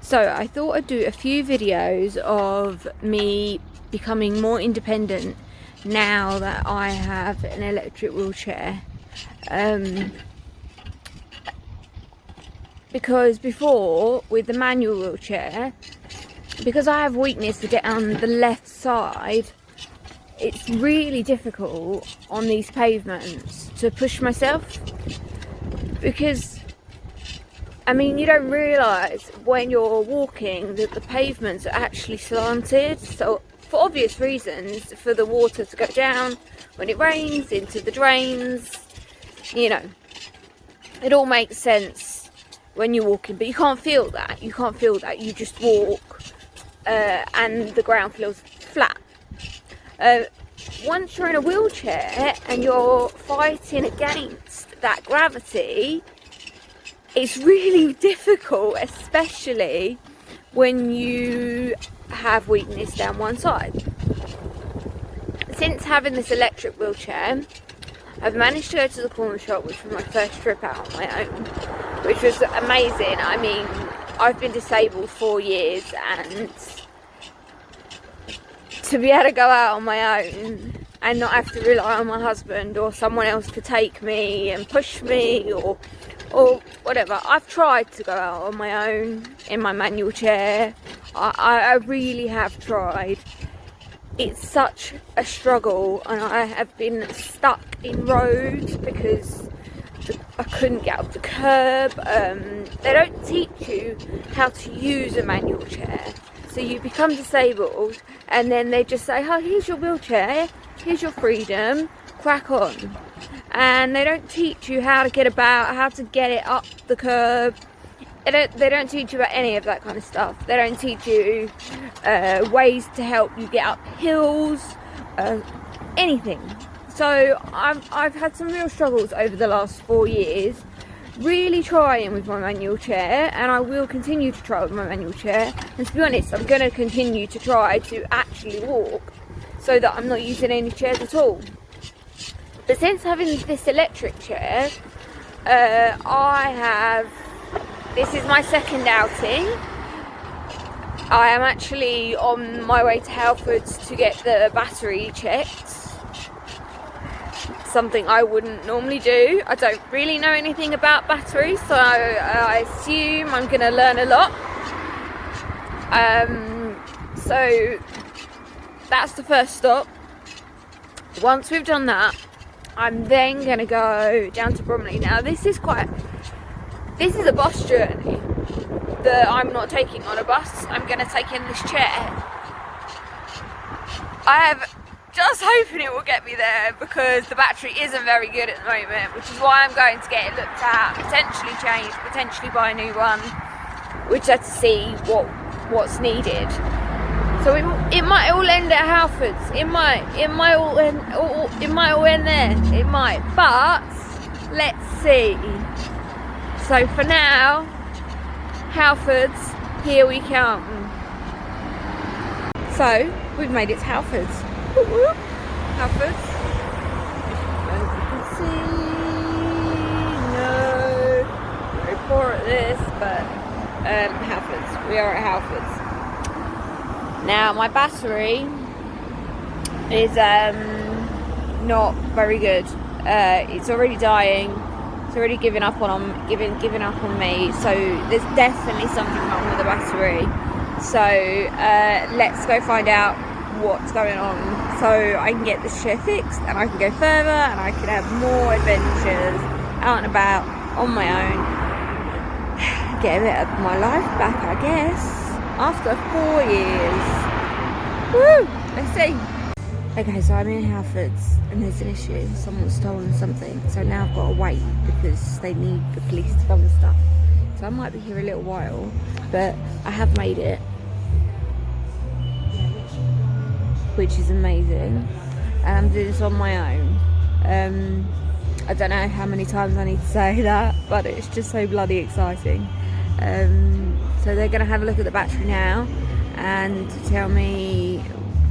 So I thought I'd do a few videos of me becoming more independent now that I have an electric wheelchair. Because before, with the manual wheelchair, because I have weakness down the left side, it's really difficult on these pavements to push myself, because I mean, you don't realise when you're walking that the pavements are actually slanted, so for obvious reasons, for the water to go down when it rains into the drains, you know, it all makes sense when you're walking, but you can't feel that, you just walk and the ground feels flat. Once you're in a wheelchair and you're fighting against that gravity, it's really difficult, especially when you have weakness down one side. Since having this electric wheelchair, I've managed to go to the corner shop, which was my first trip out on my own, which was amazing. I mean, I've been disabled 4 years, and to be able to go out on my own and not have to rely on my husband or someone else to take me and push me or whatever. I've tried to go out on my own in my manual chair. I really have tried. It's such a struggle, and I have been stuck in roads because I couldn't get up the curb. They don't teach you how to use a manual chair, so you become disabled and then they just say, oh, here's your wheelchair, here's your freedom, crack on. And they don't teach you how to get about, how to get it up the curb. They don't teach you about any of that kind of stuff. They don't teach you ways to help you get up hills, anything. So I've had some real struggles over the last 4 years, really trying with my manual chair, and I will continue to try with my manual chair. And to be honest, I'm going to continue to try to actually walk so that I'm not using any chairs at all. But since having this electric chair, this is my second outing. I am actually on my way to Halfords to get the battery checked. Something I wouldn't normally do. I don't really know anything about batteries, so I assume I'm going to learn a lot. So that's the first stop. Once we've done that, I'm then going to go down to Bromley. Now this is a bus journey that I'm not taking on a bus. I'm going to take in this chair. I have just hoping it will get me there, because the battery isn't very good at the moment, which is why I'm going to get it looked at, potentially changed, potentially buy a new one. We just have to see what's needed. So it might all end at Halfords. It might all end there. It might, but let's see. So for now, Halfords, here we come. So we've made it to Halfords. Halfords. As you can see, very poor at this, but Halfords. We are at Halfords. Now my battery is not very good. It's already dying. It's already giving up on me. So there's definitely something wrong with the battery. So let's go find out what's going on, so I can get this chair fixed and I can go further and I can have more adventures out and about on my own. Get a bit of my life back, I guess. After 4 years. Woo! Let's see. Okay, so I'm in Halfords and there's an issue. Someone's stolen something. So now I've got to wait because they need the police to come and stuff. So I might be here a little while, but I have made it, which is amazing. And I'm doing this on my own. I don't know how many times I need to say that, but it's just so bloody exciting. So they're going to have a look at the battery now and tell me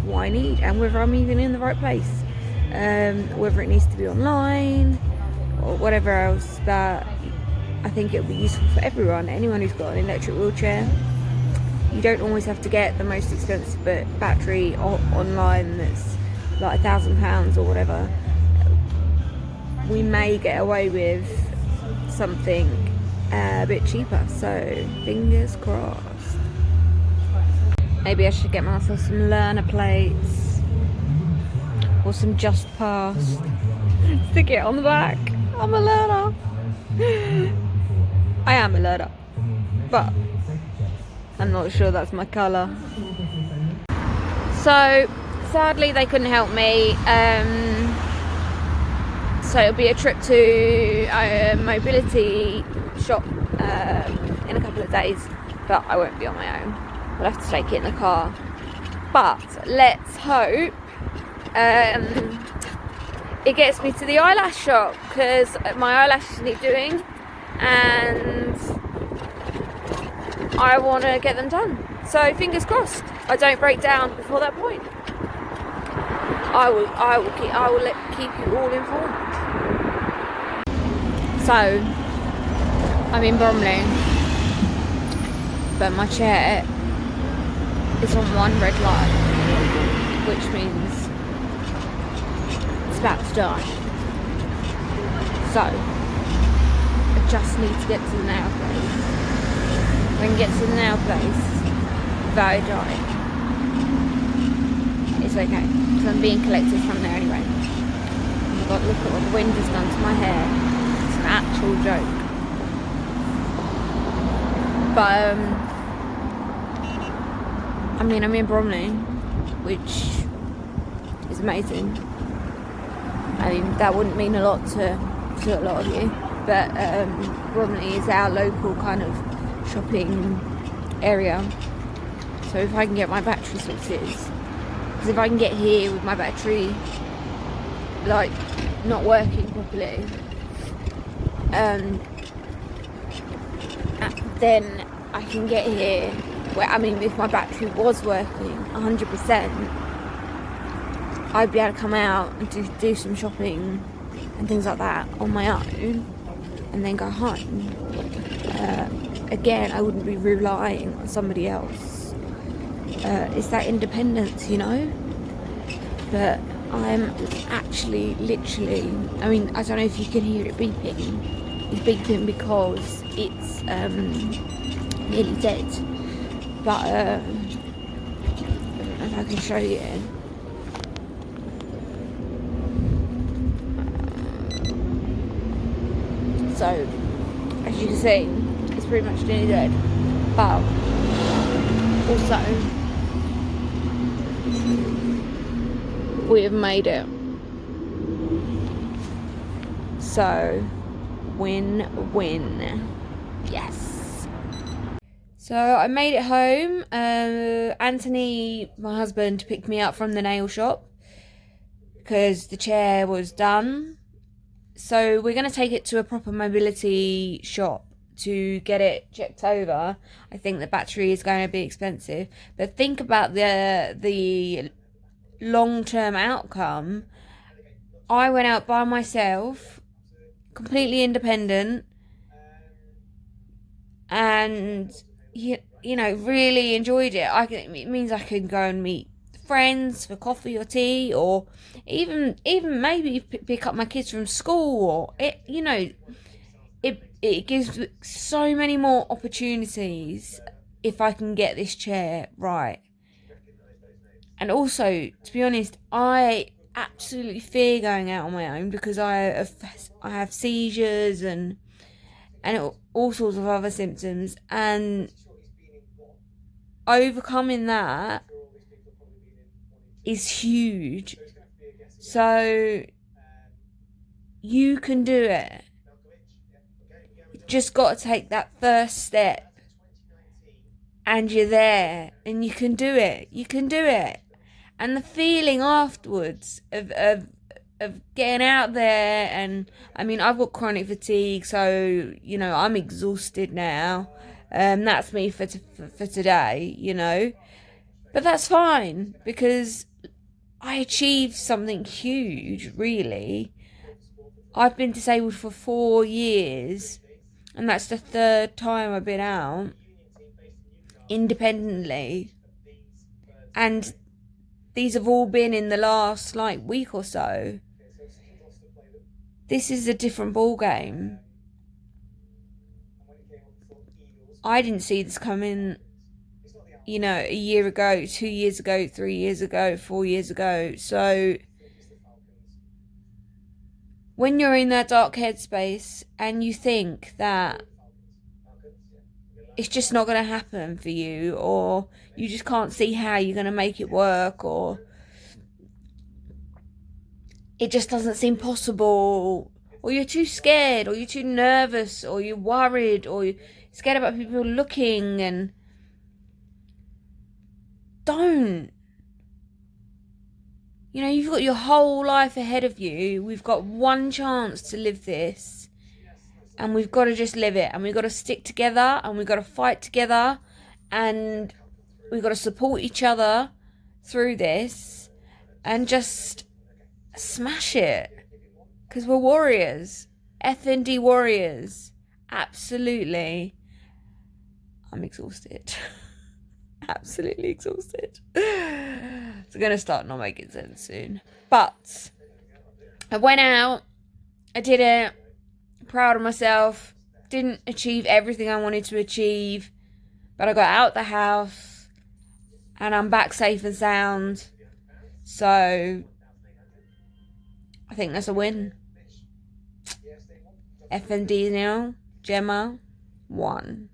what I need and whether I'm even in the right place, whether it needs to be online or whatever else. But I think it would be useful for everyone, anyone who's got an electric wheelchair. you don't always have to get the most expensive battery online that's like £1,000 or whatever. We may get away with something a bit cheaper, so fingers crossed. Maybe I should get myself some learner plates or some Just Pass. Stick it on the back. I'm a learner. I am a learner, but I'm not sure that's my colour. So sadly they couldn't help me. So it'll be a trip to a mobility shop in a couple of days, but I won't be on my own. I'll have to take it in the car. But let's hope it gets me to the eyelash shop, because my eyelashes need doing and I want to get them done. So fingers crossed I don't break down before that point. I will keep you all informed. So I'm in Bromley, but my chair is on one red light, which means it's about to die. So I just need to get to the nail place. If I can get to the nail place without it dying, it's okay, because I'm being collected from there anyway. Oh my god, look at what the wind has done to my hair. It's an actual joke. But I mean, I'm in Bromley, which is amazing. I mean, that wouldn't mean a lot to a lot of you, but Bromley is our local kind of shopping area. So if I can get my battery sorted, because if I can get here with my battery like not working properly, then I can get here where, I mean, if my battery was working 100%, I'd be able to come out and do some shopping and things like that on my own and then go home. Again, I wouldn't be relying on somebody else. It's that independence, you know? But I'm actually, literally, I mean, I don't know if you can hear it beeping. It's beeping because it's nearly dead. But I don't know if I can show you. So, as you can see, it's pretty much nearly dead. But also, we have made it. So, win-win. Yes. So I made it home. Anthony, my husband, picked me up from the nail shop because the chair was done. So we're going to take it to a proper mobility shop to get it checked over. I think the battery is going to be expensive, but think about the long-term outcome. I went out by myself, completely independent, and you know, really enjoyed it. It means I can go and meet friends for coffee or tea, or even maybe pick up my kids from school, or it gives so many more opportunities if I can get this chair right. And also, to be honest, I absolutely fear going out on my own because I have seizures and all sorts of other symptoms, and overcoming that is huge. So you can do it. You just got to take that first step, and you're there, and you can do it. You can do it. And the feeling afterwards of getting out there, and I mean, I've got chronic fatigue, so you know, I'm exhausted now. That's me for today, you know, but that's fine because I achieved something huge. Really, I've been disabled for 4 years, and that's the third time I've been out. independently. And these have all been in the last like week or so. This is a different ball game. I didn't see this coming, you know, a year ago, 2 years ago, 3 years ago, 4 years ago. So when you're in that dark headspace and you think that it's just not going to happen for you, or you just can't see how you're going to make it work, or it just doesn't seem possible, or you're too scared, or you're too nervous, or you're worried, or you're scared about people looking, and don't. You know, you've got your whole life ahead of you. We've got one chance to live this, and we've got to just live it, and we've got to stick together, and we've got to fight together, and we've got to support each other through this, and just smash it, because we're warriors. FND warriors. Absolutely. I'm exhausted. Absolutely exhausted. It's going to start not making sense soon. But I went out. I did it. Proud of myself. Didn't achieve everything I wanted to achieve. But I got out the house. And I'm back safe and sound. So I think that's a win. FND now. Gemma. 1.